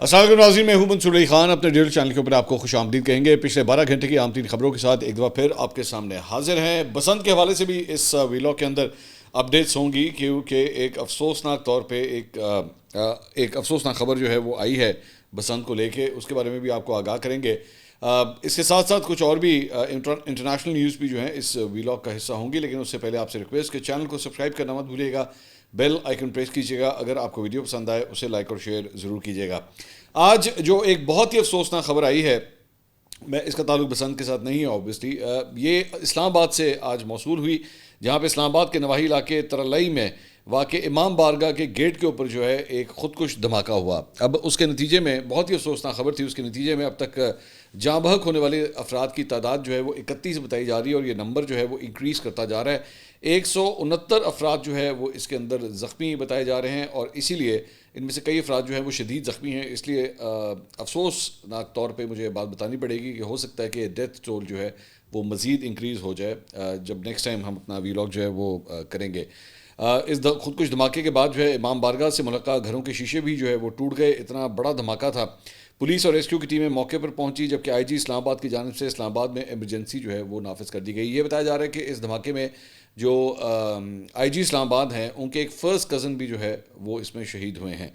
السلام علیکم ناظرین، میں ہوں منصور علی خان. اپنے ڈیلی چینل کے اوپر آپ کو خوش آمدید کہیں گے. پچھلے 12 گھنٹے کی عام ترین خبروں کے ساتھ ایک دفعہ پھر آپ کے سامنے حاضر ہیں. بسنت کے حوالے سے بھی اس ویلاگ کے اندر اپڈیٹس ہوں گی، کیونکہ ایک افسوسناک طور پہ ایک افسوسناک خبر جو ہے وہ آئی ہے بسنت کو لے کے. اس کے بارے میں بھی آپ کو آگاہ کریں گے. اس کے ساتھ ساتھ کچھ اور بھی انٹرنیشنل نیوز بھی جو ہیں اس ویلاگ کا حصہ ہوں گی. لیکن اس سے پہلے آپ سے ریکویسٹ کہ چینل کو سبسکرائب کرنا مت بھولیے گا، بیل آئیکن پریس کیجیے گا. اگر آپ کو ویڈیو پسند آئے اسے لائک اور شیئر ضرور کیجیے گا. آج جو ایک بہت ہی افسوسناک خبر آئی ہے، میں اس کا تعلق بسنت کے ساتھ نہیں ہے اوبویسلی. یہ اسلام آباد سے آج موصول ہوئی، جہاں پہ اسلام آباد کے نواحی علاقے ترلائی میں واقع امام بارگاہ کے گیٹ کے اوپر جو ہے ایک خودکش دھماکہ ہوا. اب اس کے نتیجے میں بہت ہی افسوسناک خبر تھی. اس کے نتیجے میں اب تک جاں بحق ہونے والے افراد کی تعداد جو ہے وہ 31 بتائی جا رہی ہے، اور یہ نمبر جو ہے وہ انکریز کرتا جا رہا ہے. 169 افراد جو ہے وہ اس کے اندر زخمی بتائے جا رہے ہیں، اور اسی لیے ان میں سے کئی افراد جو ہیں وہ شدید زخمی ہیں. اس لیے افسوسناک طور پہ مجھے بات بتانی پڑے گی کہ ہو سکتا ہے کہ ڈیتھ ٹول جو ہے وہ مزید انکریز ہو جائے جب نیکسٹ ٹائم ہم اپنا ویلاگ جو ہے وہ کریں گے. اس خودکش دھماکے کے بعد جو ہے امام بارگاہ سے ملقہ گھروں کے شیشے بھی جو ہے وہ ٹوٹ گئے. اتنا بڑا دھماکہ تھا. پولیس اور ریسکیو کی ٹیمیں موقع پر پہنچی، جبکہ آئی جی اسلام آباد کی جانب سے اسلام آباد میں ایمرجنسی جو ہے وہ نافذ کر دی گئی. یہ بتایا جا رہا ہے کہ اس دھماکے میں جو آئی جی اسلام آباد ہیں ان کے ایک فرسٹ کزن بھی جو ہے وہ اس میں شہید ہوئے ہیں.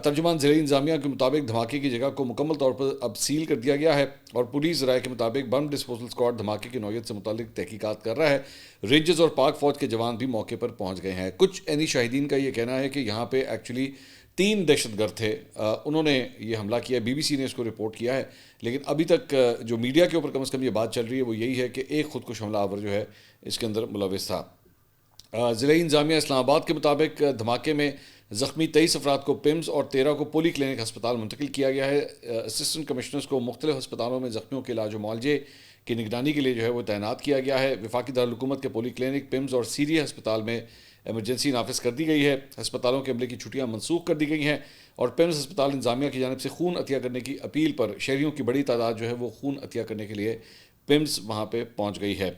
ترجمان ضلعی انتظامیہ کے مطابق دھماکے کی جگہ کو مکمل طور پر اب سیل کر دیا گیا ہے، اور پولیس ذرائع کے مطابق بم ڈسپوزل اسکواڈ دھماکے کی نوعیت سے متعلق تحقیقات کر رہا ہے. رینجرز اور پاک فوج کے جوان بھی موقع پر پہنچ گئے ہیں. کچھ عینی شاہدین کا یہ کہنا ہے کہ یہاں پہ ایکچولی 3 دہشت گرد تھے. انہوں نے یہ حملہ کیا، بی بی سی نے اس کو رپورٹ کیا ہے. لیکن ابھی تک جو میڈیا کے اوپر کم از کم یہ بات چل رہی ہے وہ یہی ہے کہ ایک خودکش حملہ آور جو ہے اس کے اندر ملوث تھا. ضلعی انتظامیہ اسلام آباد کے مطابق دھماکے میں زخمی 23 افراد کو پمز اور 13 کو پولی کلینک ہسپتال منتقل کیا گیا ہے. اسسٹنٹ کمشنرز کو مختلف ہسپتالوں میں زخمیوں کے علاج و معالجے کی نگرانی کے لیے جو ہے وہ تعینات کیا گیا ہے. وفاقی دارالحکومت کے پولی کلینک، پمز اور سیری ہسپتال میں ایمرجنسی نافذ کر دی گئی ہے. ہسپتالوں کے عملے کی چھٹیاں منسوخ کر دی گئی ہیں، اور پمز ہسپتال انتظامیہ کی جانب سے خون عطیہ کرنے کی اپیل پر شہریوں کی بڑی تعداد جو ہے وہ خون عطیہ کرنے کے لیے پمز وہاں پہ پہنچ گئی ہے.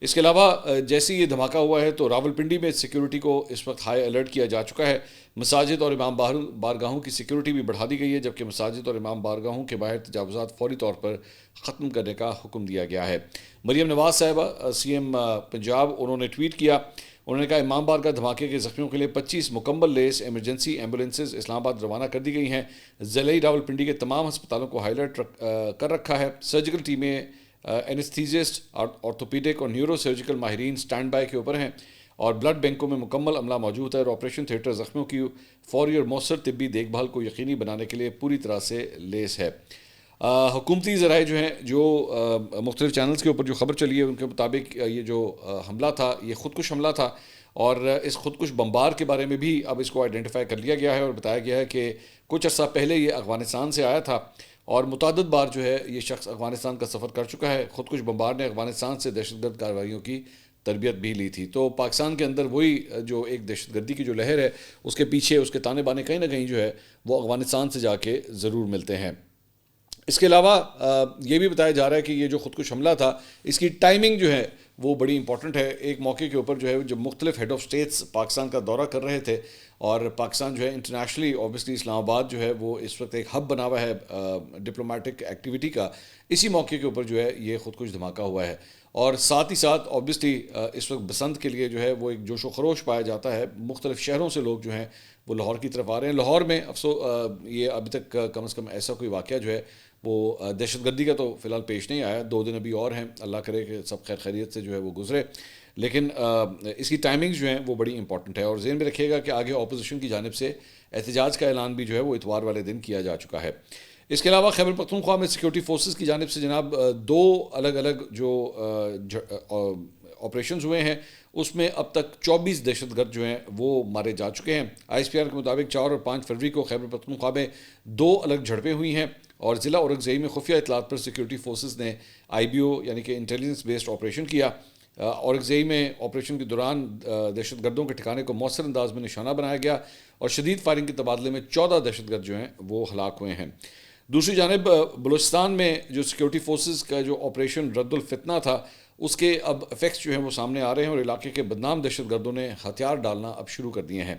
اس کے علاوہ جیسے یہ دھماکہ ہوا ہے تو راولپنڈی میں سیکیورٹی کو اس وقت ہائی الرٹ کیا جا چکا ہے. مساجد اور امام بارگاہوں کی سیکیورٹی بھی بڑھا دی گئی ہے، جبکہ مساجد اور امام بارگاہوں کے باہر تجاوزات فوری طور پر ختم کرنے کا حکم دیا گیا ہے. مریم نواز صاحبہ سی ایم پنجاب، انہوں نے ٹویٹ کیا. انہوں نے کہا امام بارگاہ دھماکے کے زخمیوں کے لیے 25 مکمل لیس ایمرجنسی ایمبولینسز اسلام آباد روانہ کر دی گئی ہیں. ضلعی راولپنڈی کے تمام ہسپتالوں کو ہائی الرٹ کر رکھا ہے. سرجیکل ٹیمیں، اینستھیزسٹ، آرتھوپیڈک اور نیورو سرجیکل ماہرین سٹینڈ بائی کے اوپر ہیں، اور بلڈ بینکوں میں مکمل عملہ موجود ہے، اور آپریشن تھیٹر زخمیوں کی فوری اور مؤثر طبی دیکھ بھال کو یقینی بنانے کے لیے پوری طرح سے لیس ہے. حکومتی ذرائع جو ہیں، جو مختلف چینلز کے اوپر جو خبر چلی ہے ان کے مطابق یہ جو حملہ تھا یہ خودکش حملہ تھا، اور اس خودکش بمبار کے بارے میں بھی اب اس کو آئیڈینٹیفائی کر لیا گیا ہے، اور بتایا گیا ہے کہ کچھ عرصہ پہلے یہ افغانستان سے آیا تھا، اور متعدد بار جو ہے یہ شخص افغانستان کا سفر کر چکا ہے. خودکش بمبار نے افغانستان سے دہشت گرد کارروائیوں کی تربیت بھی لی تھی. تو پاکستان کے اندر وہی جو ایک دہشت گردی کی جو لہر ہے اس کے پیچھے اس کے تانے بانے کہیں نہ کہیں جو ہے وہ افغانستان سے جا کے ضرور ملتے ہیں. اس کے علاوہ یہ بھی بتایا جا رہا ہے کہ یہ جو خودکش حملہ تھا اس کی ٹائمنگ جو ہے وہ بڑی امپورٹنٹ ہے. ایک موقع کے اوپر جو ہے جب مختلف ہیڈ آف سٹیٹس پاکستان کا دورہ کر رہے تھے، اور پاکستان جو ہے انٹرنیشنلی اوبویسلی اسلام آباد جو ہے وہ اس وقت ایک ہب بنا ہوا ہے ڈپلومیٹک ایکٹیویٹی کا، اسی موقع کے اوپر جو ہے یہ خودکش دھماکہ ہوا ہے. اور ساتھ ہی ساتھ اوبویسلی اس وقت بسنت کے لیے جو ہے وہ ایک جوش و خروش پایا جاتا ہے. مختلف شہروں سے لوگ جو ہیں وہ لاہور کی طرف آ رہے ہیں. لاہور میں یہ ابھی تک کم از کم ایسا کوئی واقعہ جو ہے وہ دہشت گردی کا تو فی الحال پیش نہیں آیا. 2 دن ابھی اور ہیں، اللہ کرے کہ سب خیر خیریت سے جو ہے وہ گزرے. لیکن اس کی ٹائمنگز جو ہیں وہ بڑی امپورٹنٹ ہے، اور ذہن میں رکھیے گا کہ آگے اپوزیشن کی جانب سے احتجاج کا اعلان بھی جو ہے وہ اتوار والے دن کیا جا چکا ہے. اس کے علاوہ خیبر پختونخوا میں سیکیورٹی فورسز کی جانب سے جناب 2 الگ الگ جو آپریشنز ہوئے ہیں اس میں اب تک 24 دہشت گرد جو ہیں وہ مارے جا چکے ہیں. آئی ایس پی آر کے مطابق 4 اور 5 فروری کو خیبر پختونخوا میں 2 الگ جھڑپیں ہوئی ہیں، اور ضلع اورنگزئی میں خفیہ اطلاعات پر سیکیورٹی فورسز نے آئی بی او یعنی کہ انٹیلیجنس بیسڈ آپریشن کیا. اورنگزئی میں آپریشن کے دوران دہشت گردوں کے ٹھکانے کو مؤثر انداز میں نشانہ بنایا گیا، اور شدید فائرنگ کے تبادلے میں 14 دہشت گرد جو ہیں وہ ہلاک ہوئے ہیں. دوسری جانب بلوچستان میں جو سیکیورٹی فورسز کا جو آپریشن رد الفتنہ تھا اس کے اب افیکٹس جو ہیں وہ سامنے آ رہے ہیں، اور علاقے کے بدنام دہشت گردوں نے ہتھیار ڈالنا اب شروع کر دیے ہیں.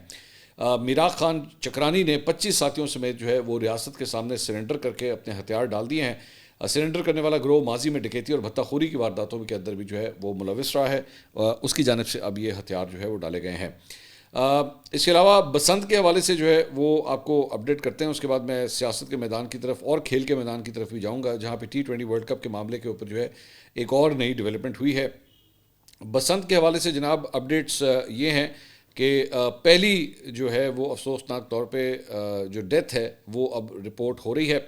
میراق خان چکرانی نے 25 ساتھیوں سمیت جو ہے وہ ریاست کے سامنے سرنڈر کر کے اپنے ہتھیار ڈال دیے ہیں. سرنڈر کرنے والا گروہ ماضی میں ڈکیتی اور بھتہ خوری کی وارداتوں کے اندر بھی جو ہے وہ ملوث رہا ہے. اس کی جانب سے اب یہ ہتھیار جو ہے وہ ڈالے گئے ہیں. اس کے علاوہ بسنت کے حوالے سے جو ہے وہ آپ کو اپڈیٹ کرتے ہیں. اس کے بعد میں سیاست کے میدان کی طرف اور کھیل کے میدان کی طرف بھی جاؤں گا, جہاں پہ T20 ورلڈ کپ کے معاملے کے اوپر جو ہے ایک اور نئی ڈیولپمنٹ ہوئی ہے. بسنت کے حوالے سے جناب اپڈیٹس یہ ہیں کہ پہلی جو ہے وہ افسوسناک طور پہ جو ڈیتھ ہے وہ اب رپورٹ ہو رہی ہے,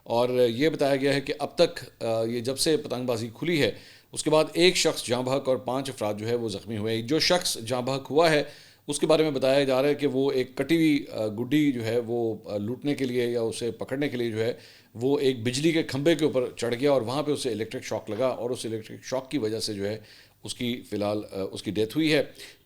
اور یہ بتایا گیا ہے کہ اب تک یہ جب سے پتنگ بازی کھلی ہے اس کے بعد ایک شخص جاں بحق اور 5 افراد جو ہے وہ زخمی ہوئے. جو شخص جاں بحق ہوا ہے اس کے بارے میں بتایا جا رہا ہے کہ وہ ایک کٹی ہوئی گڈی جو ہے وہ لوٹنے کے لیے یا اسے پکڑنے کے لیے جو ہے وہ ایک بجلی کے کھمبے کے اوپر چڑھ گیا, اور وہاں پہ اسے الیکٹرک شاک لگا, اور اس الیکٹرک شاک کی وجہ سے جو ہے اس کی فی الحال اس کی ڈیتھ ہوئی ہے.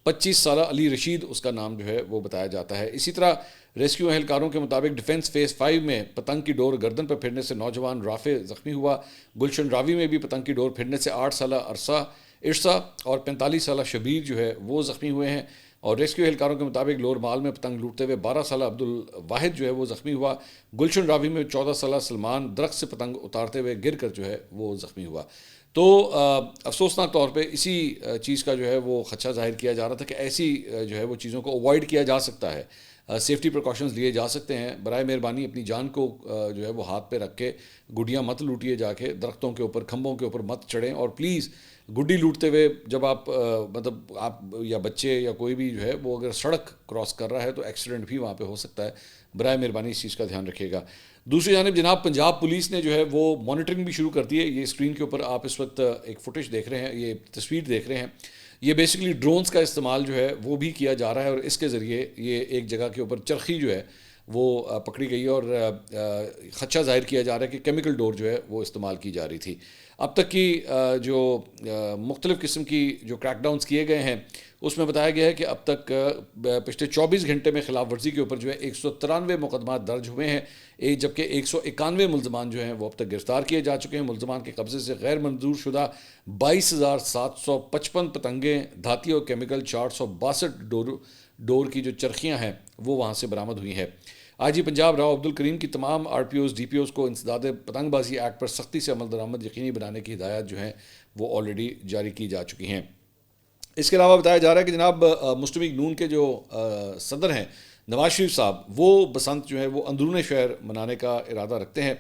25 سالہ علی رشید اس کا نام جو ہے وہ بتایا جاتا ہے. اسی طرح ریسکیو اہلکاروں کے مطابق ڈیفنس فیز 5 میں پتنگ کی ڈور گردن پر پھرنے سے نوجوان رافع زخمی ہوا. گلشن راوی میں بھی پتنگ کی ڈور پھرنے سے 8 سالہ ارسا اور 45 سالہ شبیر جو ہے وہ زخمی ہوئے ہیں. اور ریسکیو اہلکاروں کے مطابق لور مال میں پتنگ لوٹتے ہوئے 12 سالہ عبد الواحد جو ہے وہ زخمی ہوا. گلشن راوی میں 14 سالہ سلمان درخت سے پتنگ اتارتے ہوئے گر کر جو ہے وہ زخمی ہوا. تو افسوسناک طور پہ اسی چیز کا جو ہے وہ خدشہ ظاہر کیا جا رہا تھا کہ ایسی جو ہے وہ چیزوں کو اوائڈ کیا جا سکتا ہے, سیفٹی پریکاشنز لیے جا سکتے ہیں. برائے مہربانی اپنی جان کو جو ہے وہ ہاتھ پہ رکھ کے گڈیاں مت لوٹیے, جا کے درختوں کے اوپر کھمبوں کے اوپر مت چڑھیں, اور پلیز گڈی لوٹتے ہوئے جب آپ مطلب آپ یا بچے یا کوئی بھی جو ہے وہ اگر سڑک کراس کر رہا ہے تو ایکسیڈنٹ بھی وہاں پہ ہو سکتا ہے. برائے مہربانی اس چیز کا دھیان رکھیے گا. دوسری جانب جناب پنجاب پولیس نے جو ہے وہ مانیٹرنگ بھی شروع کر دی ہے. یہ اسکرین کے اوپر آپ اس وقت ایک فوٹیج دیکھ رہے ہیں, یہ تصویر دیکھ رہے ہیں. یہ بیسکلی ڈرونز کا استعمال جو ہے وہ بھی کیا جا رہا ہے, اور اس کے ذریعے یہ ایک جگہ کے اوپر چرخی جو ہے وہ پکڑی گئی, اور خدشہ ظاہر کیا جا رہا ہے کہ کیمیکل ڈور جو ہے وہ استعمال کی جا رہی تھی. اب تک کی جو مختلف قسم کی جو کریک ڈاؤنز کیے گئے ہیں اس میں بتایا گیا ہے کہ اب تک پچھلے 24 گھنٹے میں خلاف ورزی کے اوپر جو ہے 193 مقدمات درج ہوئے ہیں, جبکہ 191 ملزمان جو ہیں وہ اب تک گرفتار کیے جا چکے ہیں. ملزمان کے قبضے سے غیر منظور شدہ 22,755 پتنگیں, دھاتی اور کیمیکل 462 ڈور کی جو چرخیاں ہیں وہ وہاں سے برآمد ہوئی ہیں. آئی جی پنجاب راؤ عبد الکریم کی تمام RPOs DPOs کو انسداد پتنگ بازی ایکٹ پر سختی سے عمل درآمد یقینی بنانے کی ہدایات جو ہیں وہ آلریڈی جاری کی جا چکی ہیں. اس کے علاوہ بتایا جا رہا ہے کہ جناب مسلم لیگ نون کے جو صدر ہیں نواز شریف صاحب, وہ بسنت جو ہے وہ اندرون شہر منانے کا ارادہ رکھتے ہیں,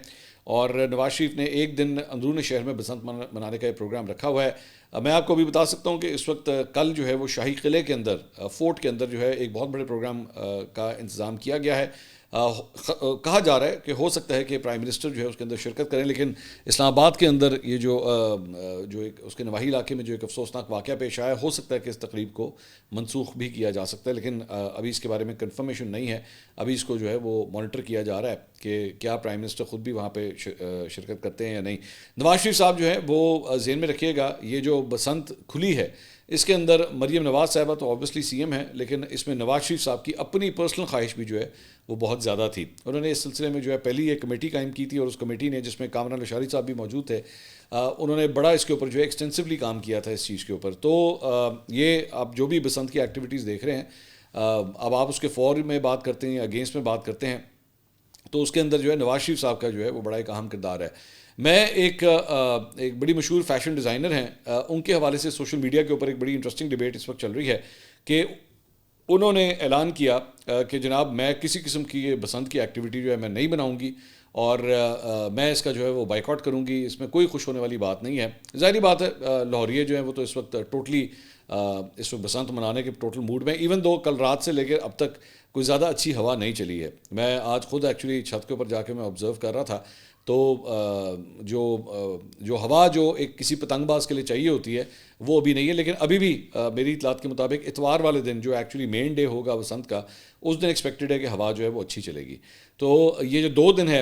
اور نواز شریف نے ایک دن اندرون شہر میں بسنت منانے کا پروگرام رکھا ہوا ہے. میں آپ کو بھی بتا سکتا ہوں کہ اس وقت کل جو ہے وہ شاہی قلعے کے اندر فورٹ کے اندر جو ہے ایک بہت بڑے پروگرام کا انتظام کیا گیا ہے. کہا جا رہا ہے کہ ہو سکتا ہے کہ پرائم منسٹر جو ہے اس کے اندر شرکت کریں, لیکن اسلام آباد کے اندر یہ جو ایک اس کے نواحی علاقے میں جو ایک افسوسناک واقعہ پیش آیا, ہو سکتا ہے کہ اس تقریب کو منسوخ بھی کیا جا سکتا ہے, لیکن ابھی اس کے بارے میں کنفرمیشن نہیں ہے. ابھی اس کو جو ہے وہ مانیٹر کیا جا رہا ہے کہ کیا پرائم منسٹر خود بھی وہاں پہ شرکت کرتے ہیں یا نہیں. نواز شریف صاحب جو ہے وہ ذہن میں رکھیے گا, یہ جو بسنت کھلی ہے اس کے اندر مریم نواز صاحبہ تو آبویسلی CM ہیں, لیکن اس میں نواز شریف صاحب کی اپنی پرسنل خواہش بھی جو ہے وہ بہت زیادہ تھی. انہوں نے اس سلسلے میں جو ہے پہلی ایک کمیٹی قائم کی تھی, اور اس کمیٹی نے جس میں کامران لشاری صاحب بھی موجود تھے, انہوں نے بڑا اس کے اوپر جو ہے ایکسٹینسولی کام کیا تھا اس چیز کے اوپر. تو یہ آپ جو بھی بسنت کی ایکٹیویٹیز دیکھ رہے ہیں, اب آپ اس کے فور میں بات کرتے ہیں یا اگینسٹ میں بات کرتے ہیں, تو اس کے اندر جو ہے نواز شریف صاحب کا جو ہے وہ بڑا ایک اہم کردار ہے. میں ایک بڑی مشہور فیشن ڈیزائنر ہیں, ان کے حوالے سے سوشل میڈیا کے اوپر ایک بڑی انٹرسٹنگ ڈیبیٹ اس وقت چل رہی ہے کہ انہوں نے اعلان کیا کہ جناب میں کسی قسم کی یہ بسنت کی ایکٹیویٹی جو ہے میں نہیں بناؤں گی, اور میں اس کا جو ہے وہ بائیکاٹ کروں گی. اس میں کوئی خوش ہونے والی بات نہیں ہے. ظاہری بات ہے لاہوریے جو ہیں وہ تو اس وقت ٹوٹلی اس وقت بسنت منانے کے ٹوٹل موڈ میں, ایون دو کل رات سے لے کے اب تک کوئی زیادہ اچھی ہوا نہیں چلی ہے. میں آج خود ایکچولی چھت کے اوپر جا کے میں آبزرو کر رہا تھا, تو جو ہوا جو ایک کسی پتنگ باز کے لیے چاہیے ہوتی ہے وہ ابھی نہیں ہے. لیکن ابھی بھی میری اطلاعات کے مطابق اتوار والے دن جو ایکچولی مین ڈے ہوگا بسنت کا, اس دن ایکسپیکٹڈ ہے کہ ہوا جو ہے وہ اچھی چلے گی. تو یہ جو 2 دن ہے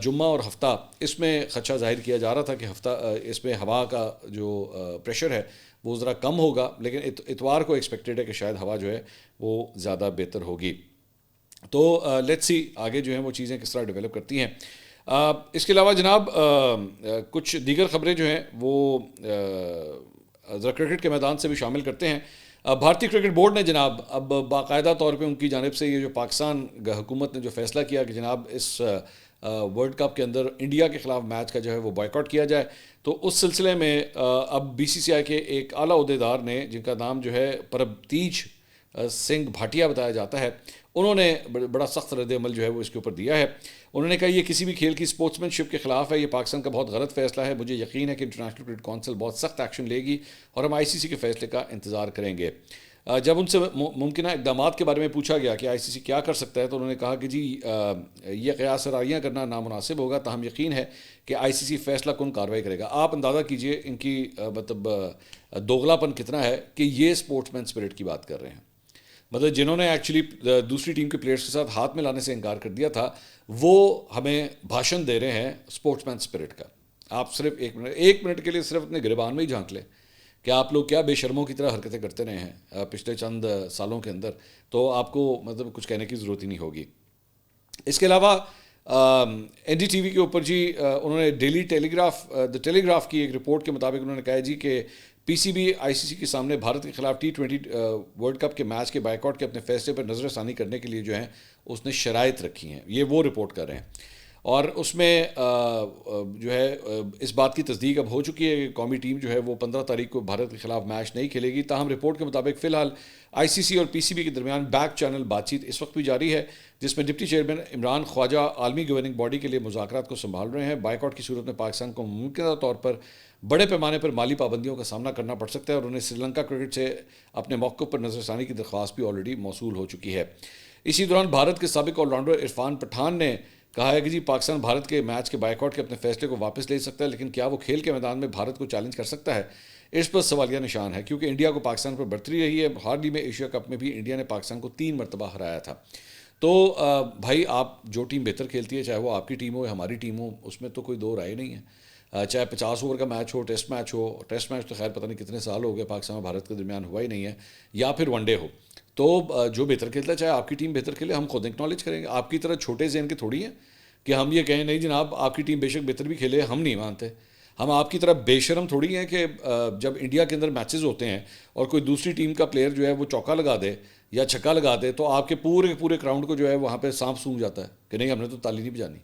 جمعہ اور ہفتہ, اس میں خدشہ ظاہر کیا جا رہا تھا کہ ہفتہ اس میں ہوا کا جو پریشر ہے وہ ذرا کم ہوگا, لیکن اتوار کو ایکسپیکٹڈ ہے کہ شاید ہوا جو ہے وہ زیادہ بہتر ہوگی. تو لیٹس سی آگے جو ہیں وہ چیزیں کس طرح ڈیولپ کرتی ہیں. اس کے علاوہ جناب کچھ دیگر خبریں جو ہیں وہ ذرا کرکٹ کے میدان سے بھی شامل کرتے ہیں. بھارتی کرکٹ بورڈ نے جناب اب باقاعدہ طور پہ ان کی جانب سے یہ جو پاکستان حکومت نے جو فیصلہ کیا کہ جناب اس ورلڈ کپ کے اندر انڈیا کے خلاف میچ کا جو ہے وہ بائیکاٹ کیا جائے، تو اس سلسلے میں اب بی سی سی آئی کے ایک اعلیٰ عہدیدار نے، جن کا نام جو ہے پربتیج سنگھ بھاٹیا بتایا جاتا ہے، انہوں نے بڑا سخت رد عمل جو ہے وہ اس کے اوپر دیا ہے۔ انہوں نے کہا یہ کسی بھی کھیل کی اسپورٹسمین شپ کے خلاف ہے، یہ پاکستان کا بہت غلط فیصلہ ہے، مجھے یقین ہے کہ انٹرنیشنل کرکٹ کونسل بہت سخت ایکشن لے گی اور ہم آئی سی سی کے فیصلے کا انتظار کریں گے۔ جب ان سے ممکنہ اقدامات کے بارے میں پوچھا گیا کہ آئی سی سی کیا کر سکتا ہے، تو انہوں نے کہا کہ جی یہ قیاس آرائیاں کرنا نامناسب ہوگا، تاہم یقین ہے کہ آئی سی سی فیصلہ کن کارروائی کرے گا۔ آپ اندازہ کیجئے ان کی مطلب دوغلاپن کتنا ہے کہ یہ اسپورٹس مین اسپرٹ کی بات کر رہے ہیں، مطلب جنہوں نے ایکچولی دوسری ٹیم کے پلیئرز کے ساتھ ہاتھ ملانے سے انکار کر دیا تھا، وہ ہمیں بھاشن دے رہے ہیں اسپورٹس مین اسپرٹ کا۔ آپ صرف ایک منٹ کے لیے صرف اپنے گریبان میں ہی جھانک لیں کہ آپ لوگ کیا بے شرموں کی طرح حرکتیں کرتے رہے ہیں پچھلے چند سالوں کے اندر، تو آپ کو مطلب کچھ کہنے کی ضرورت ہی نہیں ہوگی۔ اس کے علاوہ این ڈی ٹی وی کے اوپر جی انہوں نے ڈیلی دا ٹیلی گراف کی ایک رپورٹ کے مطابق انہوں نے کہا جی کہ پی سی بی آئی سی سی کے سامنے بھارت کے خلاف T20 ورلڈ کپ کے میچ کے بائیکاٹ کے اپنے فیصلے پر نظر ثانی کرنے کے لیے جو ہیں اس نے شرائط رکھی ہیں، یہ وہ رپورٹ کر رہے ہیں۔ اور اس میں جو ہے اس بات کی تصدیق اب ہو چکی ہے کہ قومی ٹیم جو ہے وہ 15 تاریخ کو بھارت کے خلاف میچ نہیں کھیلے گی، تاہم رپورٹ کے مطابق فی الحال آئی سی سی اور پی سی بی کے درمیان بیک چینل بات چیت اس وقت بھی جاری ہے، جس میں ڈپٹی چیئرمین عمران خواجہ عالمی گورننگ باڈی کے لیے مذاکرات کو سنبھال رہے ہیں۔ بائیکاٹ کی صورت میں پاکستان کو ممکنہ طور پر بڑے پیمانے پر مالی پابندیوں کا سامنا کرنا پڑ سکتا ہے، اور انہیں سری لنکا کرکٹ سے اپنے موقف پر نظر ثانی کی درخواست بھی آلریڈی موصول ہو چکی ہے۔ اسی دوران بھارت کے سابق آل راؤنڈر عرفان پٹھان نے کہا ہے کہ جی پاکستان بھارت کے میچ کے بائیکاٹ کے اپنے فیصلے کو واپس لے سکتا ہے، لیکن کیا وہ کھیل کے میدان میں بھارت کو چیلنج کر سکتا ہے؟ اس پر سوالیہ نشان ہے، کیونکہ انڈیا کو پاکستان پر برتری رہی ہے۔ حال ہی میں ایشیا کپ میں بھی انڈیا نے پاکستان کو 3 مرتبہ ہرایا تھا۔ تو بھائی آپ جو ٹیم بہتر کھیلتی ہے، چاہے وہ آپ کی ٹیم ہو یا ہماری ٹیم ہو، اس میں تو کوئی دو رائے نہیں ہے، چاہے 50 اوور کا میچ ہو، ٹیسٹ میچ تو خیر پتہ نہیں کتنے سال ہو گئے پاکستان اور بھارت کے درمیان ہوا ہی نہیں ہے، یا پھر ون ڈے ہو، تو جو بہتر کھیلتا ہے، چاہے آپ کی ٹیم بہتر کھیلے، ہم خود اکنالج کریں گے۔ آپ کی طرح چھوٹے ذہن کے تھوڑی ہیں کہ ہم یہ کہیں نہیں جناب آپ کی ٹیم بے شک بہتر بھی کھیلے، ہم نہیں مانتے۔ ہم آپ کی طرح بے شرم تھوڑی ہیں کہ جب انڈیا کے اندر میچز ہوتے ہیں اور کوئی دوسری ٹیم کا پلیئر جو ہے وہ چوکا لگا دے یا چھکا لگا دے، تو آپ کے پورے کراؤنڈ کو جو ہے وہاں پہ سانپ سونگ جاتا ہے کہ نہیں ہم نے تو تالی نہیں بجانی۔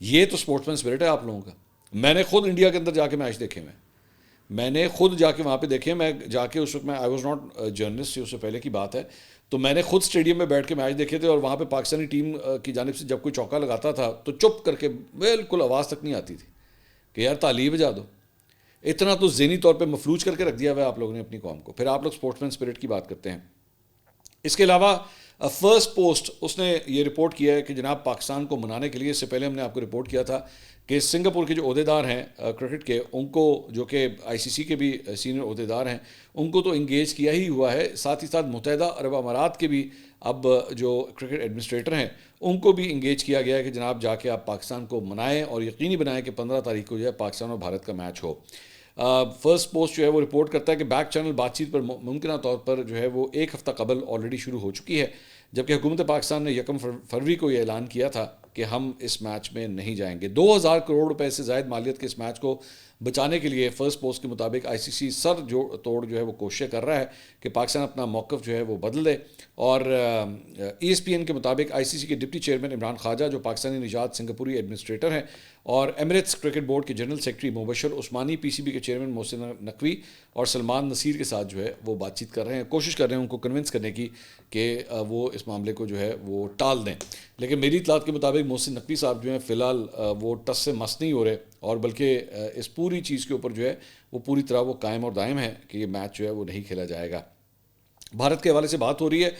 یہ تو اسپورٹس مین اسپرٹ ہے آپ لوگوں کا۔ میں نے خود انڈیا کے اندر جا کے میچ دیکھے، میں نے خود جا کے وہاں پہ دیکھے، میں جا کے اس وقت میں آئی واز ناٹ جرنلسٹ، اس سے پہلے کی بات ہے، تو میں نے خود اسٹیڈیم میں بیٹھ کے میچ دیکھے تھے، اور وہاں پہ پاکستانی ٹیم کی جانب سے جب کوئی چوکا لگاتا تھا تو چپ کر کے بالکل آواز تک نہیں آتی تھی کہ یار تالی بجا دو۔ اتنا تو ذہنی طور پہ مفلوج کر کے رکھ دیا ہوا ہے آپ لوگوں نے اپنی قوم کو، پھر آپ لوگ اسپورٹس مین اسپرٹ کی بات کرتے ہیں۔ اس کے علاوہ فرسٹ پوسٹ اس نے یہ رپورٹ کیا ہے کہ جناب پاکستان کو منانے کے لیے، اس سے پہلے ہم نے آپ کو رپورٹ کیا تھا کہ سنگاپور کے جو عہدیدار ہیں کرکٹ کے، ان کو جو کہ آئی سی سی کے بھی سینئر عہدیدار ہیں، ان کو تو انگیج کیا ہی ہوا ہے، ساتھ ہی ساتھ متحدہ عرب امارات کے بھی اب جو کرکٹ ایڈمنسٹریٹر ہیں ان کو بھی انگیج کیا گیا ہے کہ جناب جا کے آپ پاکستان کو منائیں اور یقینی بنائیں کہ 15 تاریخ کو جو ہے پاکستان اور بھارت کا میچ ہو۔ فرسٹ پوسٹ جو ہے وہ رپورٹ کرتا ہے کہ بیک چینل بات چیت پر ممکنہ طور پر جو ہے وہ 1 ہفتہ قبل آلریڈی شروع ہو چکی ہے، جبکہ حکومت پاکستان نے 1 فروری کو یہ اعلان کیا تھا کہ ہم اس میچ میں نہیں جائیں گے۔ 2000 کروڑ روپے سے زائد مالیت کے اس میچ کو بچانے کے لیے فرسٹ پوسٹ کے مطابق آئی سی سی سر توڑ جو ہے وہ کوششیں کر رہا ہے کہ پاکستان اپنا موقف جو ہے وہ بدل دے، اور ای ایس پی این کے مطابق آئی سی سی کے ڈپٹی چیئرمین عمران خواجہ جو پاکستانی نژاد سنگاپوری ایڈمنسٹریٹر ہیں، اور ایمریٹس کرکٹ بورڈ کے جنرل سیکرٹری مبشر عثمانی، پی سی بی کے چیئرمین محسن نقوی اور سلمان نصیر کے ساتھ جو ہے وہ بات چیت کر رہے ہیں، کوشش کر رہے ہیں ان کو کنونس کرنے کی کہ وہ اس معاملے کو جو ہے وہ ٹال دیں۔ لیکن میری اطلاعات کے مطابق محسن نقوی صاحب جو ہیں فی الحال وہ ٹس سے مس نہیں ہو رہے، اور بلکہ اس پوری چیز کے اوپر جو ہے وہ پوری طرح وہ قائم اور دائم ہے کہ یہ میچ جو ہے وہ نہیں کھیلا جائے گا۔ بھارت کے حوالے سے بات ہو رہی ہے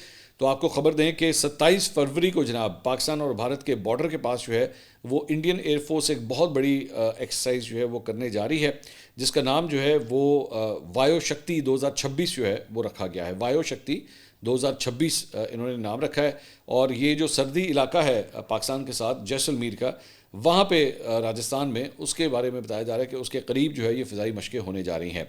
تو آپ کو خبر دیں کہ 27 فروری کو جناب پاکستان اور بھارت کے بارڈر کے پاس جو ہے وہ انڈین ایئر فورس ایک بہت بڑی ایکسرسائز جو ہے وہ کرنے جا رہی ہے، جس کا نام جو ہے وہ وایو شکتی 2026 جو ہے وہ رکھا گیا ہے۔ وایو شکتی 2026 انہوں نے نام رکھا ہے، اور یہ جو سردی علاقہ ہے پاکستان کے ساتھ جیسلمیر کا، وہاں پہ راجستھان میں، اس کے بارے میں بتایا جا رہا ہے کہ اس کے قریب جو ہے یہ فضائی مشقیں ہونے جا رہی ہیں،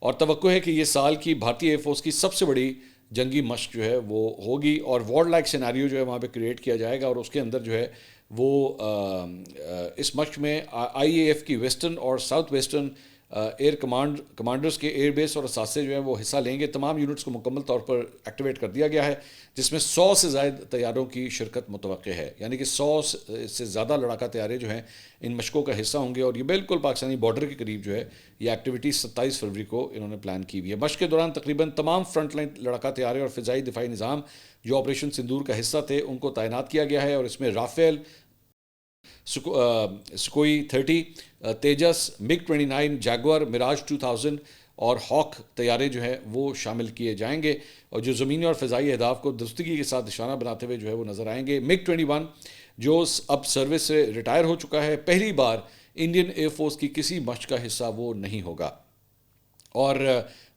اور توقع ہے کہ یہ سال کی بھارتی ایئر فورس کی سب سے بڑی جنگی مشق جو ہے وہ ہوگی، اور وار لائک سیناریو جو ہے وہاں پہ کریٹ کیا جائے گا، اور اس کے اندر جو ہے وہ اس مشق میں آئی اے ایف کی ویسٹرن اور ساؤتھ ویسٹرن ایئر کمانڈرز کے ایئر بیس اور اثاثے جو ہیں وہ حصہ لیں گے. تمام یونٹس کو مکمل طور پر ایکٹیویٹ کر دیا گیا ہے جس میں 100 سے زائد طیاروں کی شرکت متوقع ہے. یعنی کہ 100 سے زیادہ لڑاکا طیارے جو ہیں ان مشقوں کا حصہ ہوں گے اور یہ بالکل پاکستانی بارڈر کے قریب جو ہے یہ ایکٹیویٹی 27 فروری کو انہوں نے پلان کی ہوئی ہے. مشق کے دوران تقریباً تمام فرنٹ لائن لڑاکا طیارے اور فضائی دفاعی نظام جو آپریشن سندور کا حصہ تھے ان کو تعینات کیا گیا ہے اور اس میں رافیل، سکوئی 30، تیجس، مگ 29، جیگوار، میراج 2000 اور ہاک طیارے جو ہیں وہ شامل کیے جائیں گے اور جو زمینی اور فضائی اہداف کو درستگی کے ساتھ نشانہ بناتے ہوئے جو ہے وہ نظر آئیں گے. مگ 21 جو اب سروس سے ریٹائر ہو چکا ہے، پہلی بار انڈین ایئر فورس کی کسی مشق کا حصہ وہ نہیں ہوگا. اور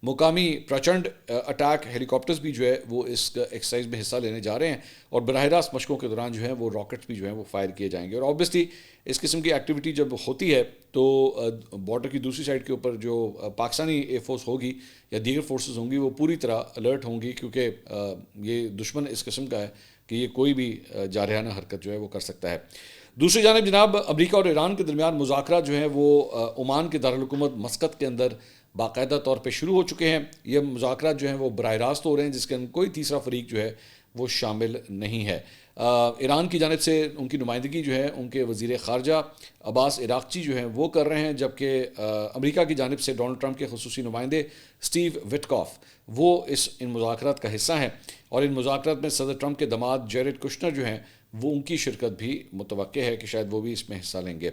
مقامی پرچنڈ اٹیک ہیلی کاپٹرز بھی جو ہے وہ اس ایکسرسائز میں حصہ لینے جا رہے ہیں اور براہ راست مشقوں کے دوران جو ہیں وہ راکٹس بھی جو ہیں وہ فائر کیے جائیں گے. اور آبویسلی اس قسم کی ایکٹیویٹی جب ہوتی ہے تو بارڈر کی دوسری سائڈ کے اوپر جو پاکستانی ایئر فورس ہوگی یا دیگر فورسز ہوں گی وہ پوری طرح الرٹ ہوں گی، کیونکہ یہ دشمن اس قسم کا ہے کہ یہ کوئی بھی جارحانہ حرکت جو ہے وہ کر سکتا ہے. دوسری جانب جناب امریکہ اور ایران کے درمیان مذاکرات جو ہیں وہ عمان کے دارالحکومت مسقط کے اندر باقاعدہ طور پہ شروع ہو چکے ہیں. یہ مذاکرات جو ہیں وہ براہ راست ہو رہے ہیں جس کے اندر کوئی تیسرا فریق جو ہے وہ شامل نہیں ہے. ایران کی جانب سے ان کی نمائندگی جو ہے ان کے وزیر خارجہ عباس عراقچی جو ہیں وہ کر رہے ہیں، جبکہ امریکہ کی جانب سے ڈونلڈ ٹرمپ کے خصوصی نمائندے اسٹیو وٹکاف وہ ان مذاکرات کا حصہ ہیں اور ان مذاکرات میں صدر ٹرمپ کے داماد جیریڈ کشنر جو ہیں وہ ان کی شرکت بھی متوقع ہے کہ شاید وہ بھی اس میں حصہ لیں گے.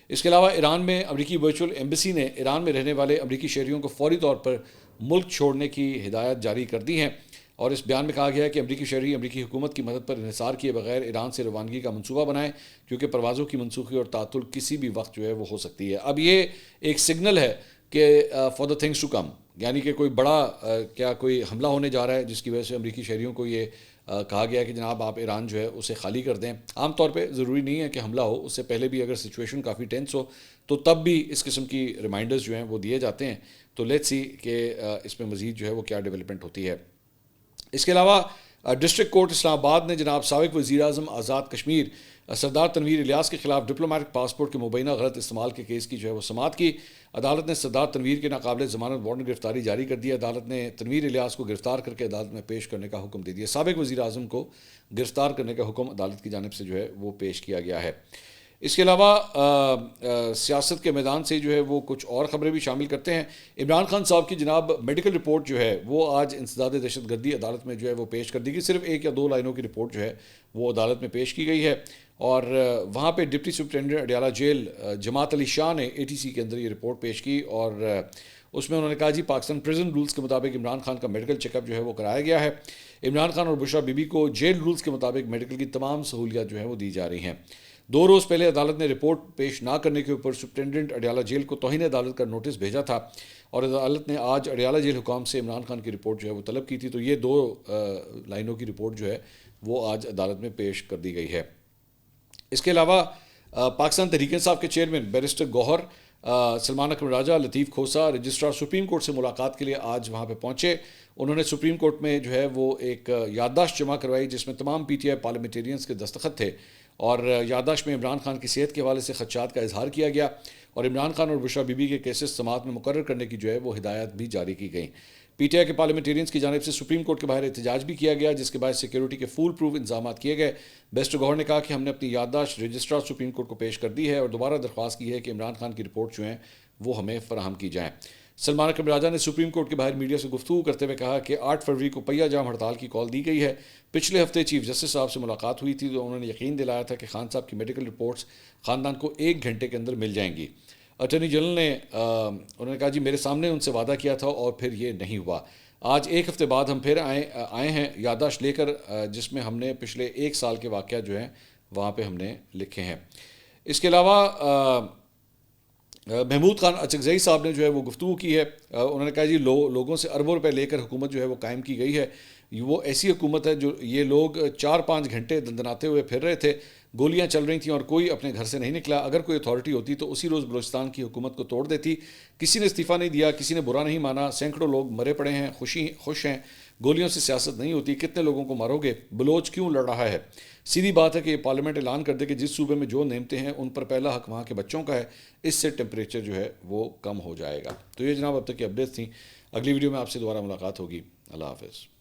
اس کے علاوہ ایران میں امریکی ورچوئل ایمبیسی نے ایران میں رہنے والے امریکی شہریوں کو فوری طور پر ملک چھوڑنے کی ہدایت جاری کر دی ہیں اور اس بیان میں کہا گیا ہے کہ امریکی شہری امریکی حکومت کی مدد پر انحصار کیے بغیر ایران سے روانگی کا منصوبہ بنائیں، کیونکہ پروازوں کی منسوخی اور تعطل کسی بھی وقت جو ہے وہ ہو سکتی ہے. اب یہ ایک سگنل ہے کہ for the things to come, یعنی کہ کوئی بڑا کیا کوئی حملہ ہونے جا رہا ہے جس کی وجہ سے امریکی شہریوں کو یہ کہا گیا کہ جناب آپ ایران جو ہے اسے خالی کر دیں. عام طور پہ ضروری نہیں ہے کہ حملہ ہو، اس سے پہلے بھی اگر سچویشن کافی ٹینس ہو تو تب بھی اس قسم کی ریمائنڈرز جو ہیں وہ دیے جاتے ہیں. تو لیٹس سی کہ اس میں مزید جو ہے وہ کیا ڈیولپمنٹ ہوتی ہے. اس کے علاوہ ڈسٹرکٹ کورٹ اسلام آباد نے جناب سابق وزیر اعظم آزاد کشمیر سردار تنویر الیاس کے خلاف ڈپلومیٹک پاسپورٹ کے مبینہ غلط استعمال کے کیس کی جو ہے وہ سماعت کی. عدالت نے سردار تنویر کے ناقابل ضمانت وارنٹ گرفتاری جاری کر دی. عدالت نے تنویر الیاس کو گرفتار کر کے عدالت میں پیش کرنے کا حکم دے دیا. سابق وزیر اعظم کو گرفتار کرنے کا حکم عدالت کی جانب سے جو ہے وہ پیش کیا گیا ہے. اس کے علاوہ سیاست کے میدان سے جو ہے وہ کچھ اور خبریں بھی شامل کرتے ہیں. عمران خان صاحب کی جناب میڈیکل رپورٹ جو ہے وہ آج انسداد دہشت گردی عدالت میں جو ہے وہ پیش کر دی گئی. صرف 1 یا 2 لائنوں کی رپورٹ جو ہے وہ عدالت میں پیش کی گئی ہے اور وہاں پہ ڈپٹی سپرنٹینڈنٹ اڈیالہ جیل جماعت علی شاہ نے ATC کے اندر یہ رپورٹ پیش کی اور اس میں انہوں نے کہا جی پاکستان پریزن رولز کے مطابق عمران خان کا میڈیکل چیک اپ جو ہے وہ کرایا گیا ہے. عمران خان اور بشرا بی بی کو جیل رولز کے مطابق میڈیکل کی تمام سہولیات جو ہیں وہ دی جا رہی ہیں. 2 روز پہلے عدالت نے رپورٹ پیش نہ کرنے کے اوپر سپرنٹینڈنٹ اڈیالہ جیل کو توہین عدالت کا نوٹس بھیجا تھا اور عدالت نے آج اڈیالہ جیل حکام سے عمران خان کی رپورٹ جو ہے وہ طلب کی تھی. تو یہ 2 لائنوں کی رپورٹ جو ہے وہ آج عدالت میں پیش کر دی گئی ہے. اس کے علاوہ پاکستان تحریک انصاف کے چیئرمین بیرسٹر گوہر سلمان اکرم راجہ، لطیف کھوسا رجسٹرار سپریم کورٹ سے ملاقات کے لیے آج وہاں پہ پہنچے. انہوں نے سپریم کورٹ میں جو ہے وہ ایک یادداشت جمع کروائی جس میں تمام PTI پارلیمنٹیرینز کے دستخط تھے اور یادداشت میں عمران خان کی صحت کے حوالے سے خدشات کا اظہار کیا گیا اور عمران خان اور بشرا بی بی کے کیسز سماعت میں مقرر کرنے کی جو ہے وہ ہدایت بھی جاری کی گئی. PTI کے پارلیمنٹیرینز کی جانب سے سپریم کورٹ کے باہر احتجاج بھی کیا گیا جس کے بعد سیکیورٹی کے فول پروف انتظامات کیے گئے. بیسٹر گوہر نے کہا کہ ہم نے اپنی یادداشت رجسٹرار سپریم کورٹ کو پیش کر دی ہے اور دوبارہ درخواست کی ہے کہ عمران خان کی رپورٹ جو ہیں وہ ہمیں فراہم کی جائیں. سلمان اکرم راجہ نے سپریم کورٹ کے باہر میڈیا سے گفتگو کرتے ہوئے کہا کہ 8 فروری کو پہیہ جام ہڑتال کی کال دی گئی ہے. پچھلے ہفتے چیف جسٹس صاحب سے ملاقات ہوئی تھی تو انہوں نے یقین دلایا تھا کہ خان صاحب کی میڈیکل رپورٹس خاندان کو 1 گھنٹے کے اندر مل جائیں گی. اٹارنی جنرل نے انہوں نے کہا جی میرے سامنے ان سے وعدہ کیا تھا اور پھر یہ نہیں ہوا. آج 1 ہفتے بعد ہم پھر آئے ہیں یادداشت لے کر جس میں ہم نے پچھلے 1 سال کے واقعات جو ہیں وہاں پہ ہم نے لکھے ہیں. اس کے علاوہ محمود خان اچکزئی صاحب نے جو ہے وہ گفتگو کی ہے. انہوں نے کہا جی لوگوں سے اربوں روپے لے کر حکومت جو ہے وہ قائم کی گئی ہے. وہ ایسی حکومت ہے جو یہ لوگ 4-5 گھنٹے دندناتے ہوئے پھر رہے تھے، گولیاں چل رہی تھیں اور کوئی اپنے گھر سے نہیں نکلا. اگر کوئی اتھارٹی ہوتی تو اسی روز بلوچستان کی حکومت کو توڑ دیتی. کسی نے استعفیٰ نہیں دیا، کسی نے برا نہیں مانا. سینکڑوں لوگ مرے پڑے ہیں، خوش ہیں. گولیوں سے سیاست نہیں ہوتی. کتنے لوگوں کو مارو گے؟ بلوچ کیوں لڑ رہا ہے؟ سیدھی بات ہے کہ یہ پارلیمنٹ اعلان کر دے کہ جس صوبے میں جو نعمتیں ہیں ان پر پہلا حق وہاں کے بچوں کا ہے. اس سے ٹیمپریچر جو ہے وہ کم ہو جائے گا. تو یہ جناب اب تک کی اپڈیٹس تھیں. اگلی ویڈیو میں آپ سے دوبارہ ملاقات ہوگی. اللہ حافظ.